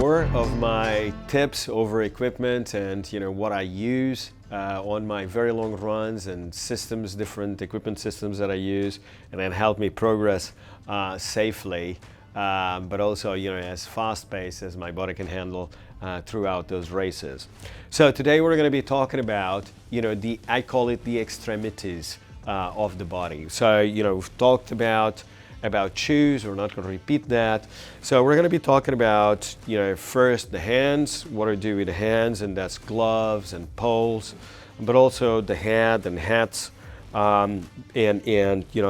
more of my tips over equipment and what I use on my very long runs and systems, different equipment systems that I use, and then help me progress safely, but also as fast-paced as my body can handle throughout those races. So today we're going to be talking about I call it the extremities of the body. So we've talked about shoes. We're not going to repeat that. So we're going to be talking about first the hands, what I do with the hands, and that's gloves and poles, but also the head and hats, and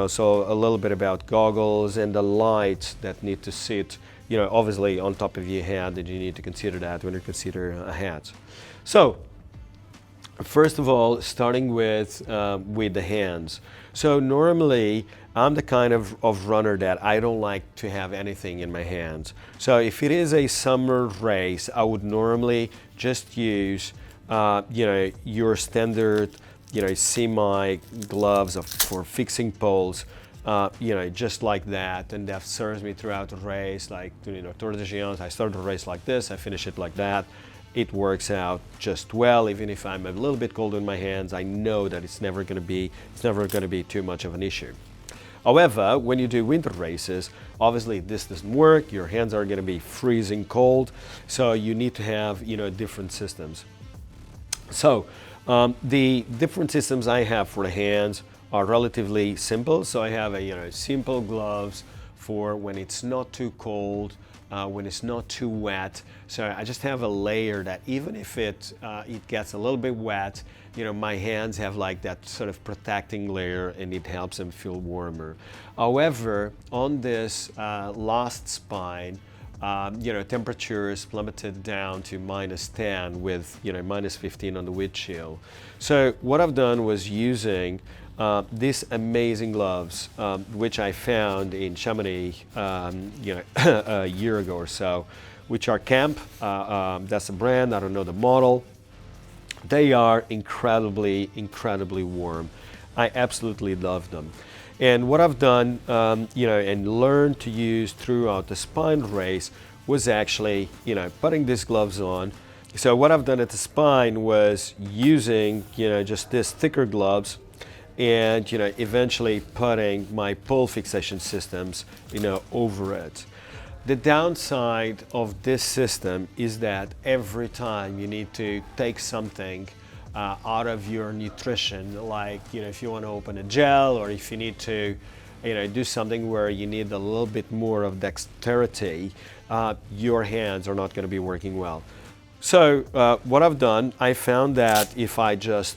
so a little bit about goggles and the lights that need to sit obviously on top of your head, that you need to consider that when you consider a hat. So first of all, starting with the hands. So normally I'm the kind of runner that I don't like to have anything in my hands. So if it is a summer race, I would normally just use your standard semi gloves for fixing poles, just like that, and that serves me throughout the race. Like Tour de Geants, I start the race like this, I finish it like that. It works out just well. Even if I'm a little bit cold in my hands, I know that it's never going to be too much of an issue. However, when you do winter races, obviously this doesn't work. Your hands are going to be freezing cold, so you need to have different systems. So the different systems I have for the hands are relatively simple. So I have a simple gloves for when it's not too cold, when it's not too wet. So I just have a layer that even if it gets a little bit wet, my hands have like that sort of protecting layer, and it helps them feel warmer. However, on this last spine, temperatures plummeted down to -10 with -15 on the wind chill. So what I've done was using these amazing gloves, which I found in Chamonix, a year ago or so, which are Camp. That's a brand. I don't know the model. They are incredibly warm. I absolutely love them. And what I've done, and learned to use throughout the spine race was actually, putting these gloves on. So what I've done at the spine was using, just this thicker gloves, and eventually putting my pole fixation systems over it. The downside of this system is that every time you need to take something out of your nutrition, like if you want to open a gel, or if you need to do something where you need a little bit more of dexterity, your hands are not going to be working well. So what I've done, I found that if I just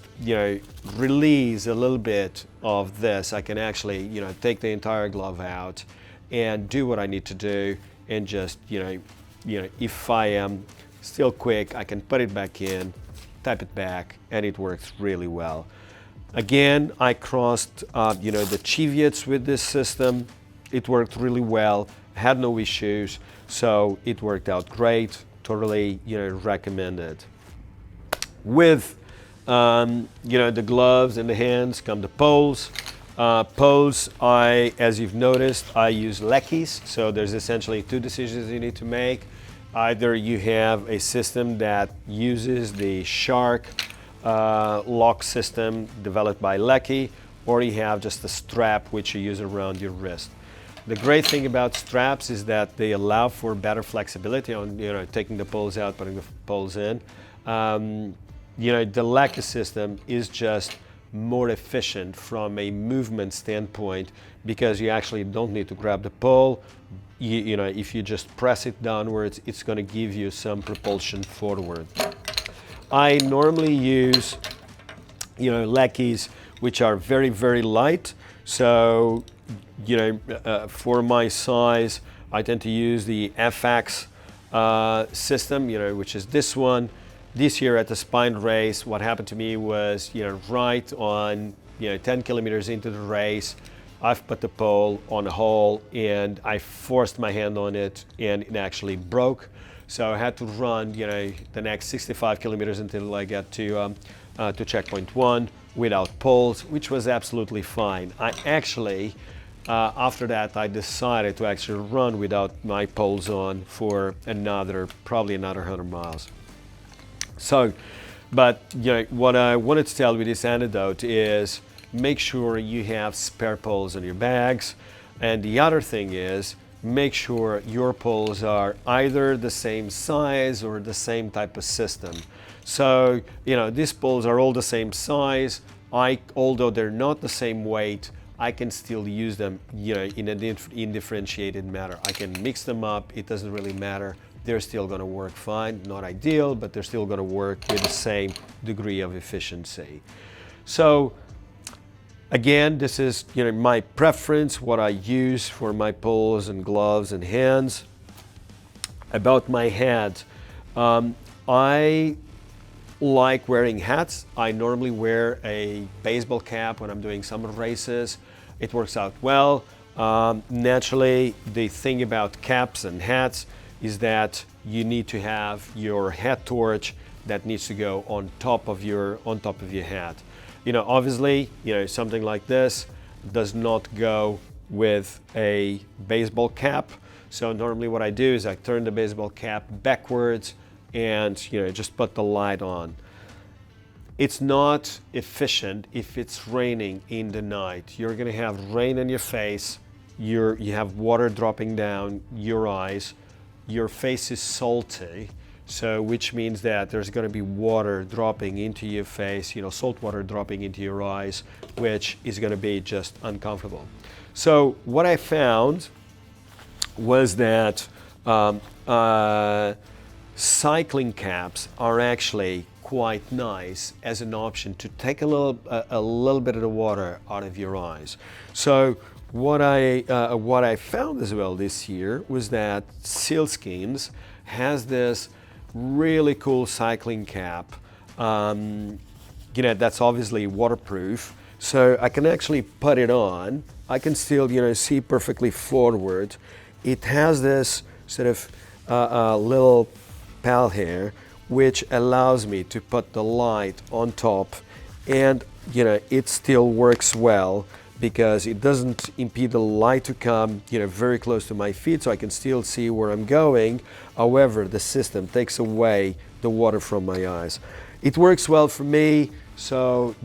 release a little bit of this, I can actually take the entire glove out and do what I need to do, and just if I am still quick, I can put it back in, tap it back, and it works really well. Again, I crossed the Geants with this system. It worked really well, had no issues, so it worked out great. Totally recommend it. With the gloves and the hands come the poles. Poles, as you've noticed, I use LEKIs. So there's essentially two decisions you need to make. Either you have a system that uses the Shark lock system developed by LEKI, or you have just a strap which you use around your wrist. The great thing about straps is that they allow for better flexibility on taking the poles out, putting the poles in. The LEKI system is just more efficient from a movement standpoint, because you actually don't need to grab the pole. If you just press it downwards, it's going to give you some propulsion forward. I normally use LEKIs which are very light. So for my size, I tend to use the FX system, which is this one. This year at the spine race, what happened to me was, right on 10 kilometers into the race, I've put the pole on a hole and I forced my hand on it, and it actually broke. So I had to run, the next 65 kilometers until I got to checkpoint 1 without poles, which was absolutely fine. I actually after that, I decided to actually run without my poles on for probably another 100 miles. So, but what I wanted to tell with this anecdote is make sure you have spare poles in your bags. And the other thing is make sure your poles are either the same size or the same type of system. So, these poles are all the same size. Although they're not the same weight, I can still use them, in a differentiated manner. I can mix them up. It doesn't really matter. They're still going to work fine. Not ideal, but they're still going to work with the same degree of efficiency. So, again, this is my preference, what I use for my poles and gloves and hands. About my hat, I like wearing hats. I normally wear a baseball cap when I'm doing summer races. It works out well. Naturally, the thing about caps and hats is that you need to have your hat torch that needs to go on top of your hat. Obviously, something like this does not go with a baseball cap. So normally what I do is I turn the baseball cap backwards and just put the light on. It's not efficient if it's raining in the night. You're going to have rain in your face. You have water dropping down your eyes. Your face is salty. So which means that there's going to be water dropping into your face, salt water dropping into your eyes, which is going to be just uncomfortable. So what I found was that cycling caps are actually quite nice as an option to take a little bit of the water out of your eyes. So what I found as well this year was that Sealskins has this really cool cycling cap. That's obviously waterproof, so I can actually put it on. I can still see perfectly forward. It has this sort of little pal here, which allows me to put the light on top, and it still works well because it doesn't impede the light to come very close to my feet, so I can still see where I'm going. However, the system takes away the water from my eyes. It works well for me, so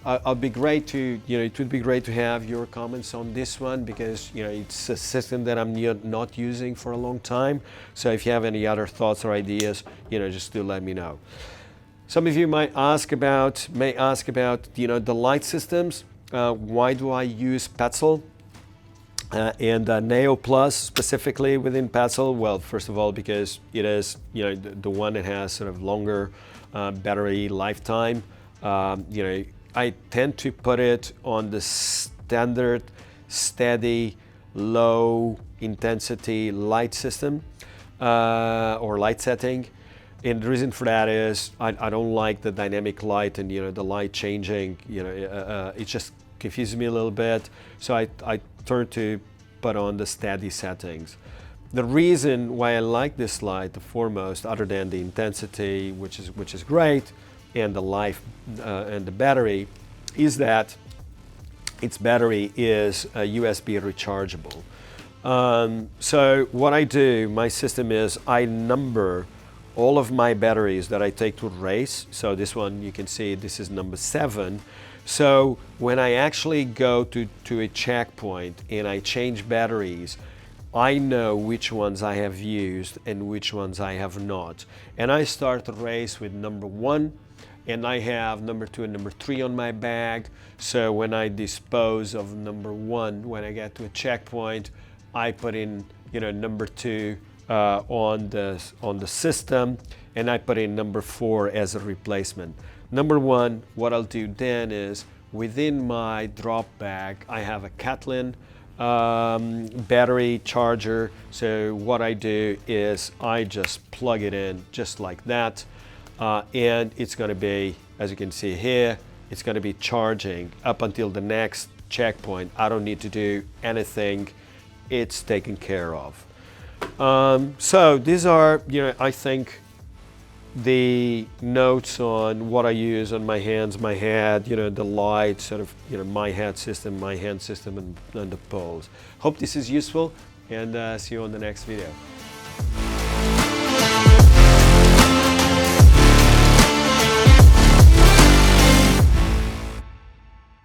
I'll be great to it would be great to have your comments on this one, because it's a system that I'm not using for a long time. So if you have any other thoughts or ideas, just do let me know. Some of you may ask about the light systems. Why do I use Petzl and Neo Plus specifically within Petzl? Well, first of all, because it is the one that has sort of longer battery lifetime. I tend to put it on the standard, steady, low intensity light system or light setting. And the reason for that is I don't like the dynamic light and the light changing. It just confuses me a little bit. So I turn to put on the steady settings. The reason why I like this light, the foremost, other than the intensity, which is great, and the life and the battery, is that its battery is USB rechargeable. So what I do, my system is I number all of my batteries that I take to race. So this one, you can see this is number 7. So when I actually go to a checkpoint and I change batteries, I know which ones I have used and which ones I have not. And I start the race with number 1, and I have number 2 and number 3 on my bag. So when I dispose of number 1, when I get to a checkpoint, I put in number 2 on the system, and I put in number 4 as a replacement. Number 1, what I'll do then is within my drop bag, I have a Catlin battery charger. So what I do is I just plug it in just like that, and it's going to be, as you can see here, it's going to be charging up until the next checkpoint. I don't need to do anything. It's taken care of. So these are, I think, the notes on what I use on my hands, my head, the light, sort of, my head system, my hand system, and the poles. Hope this is useful, and see you on the next video.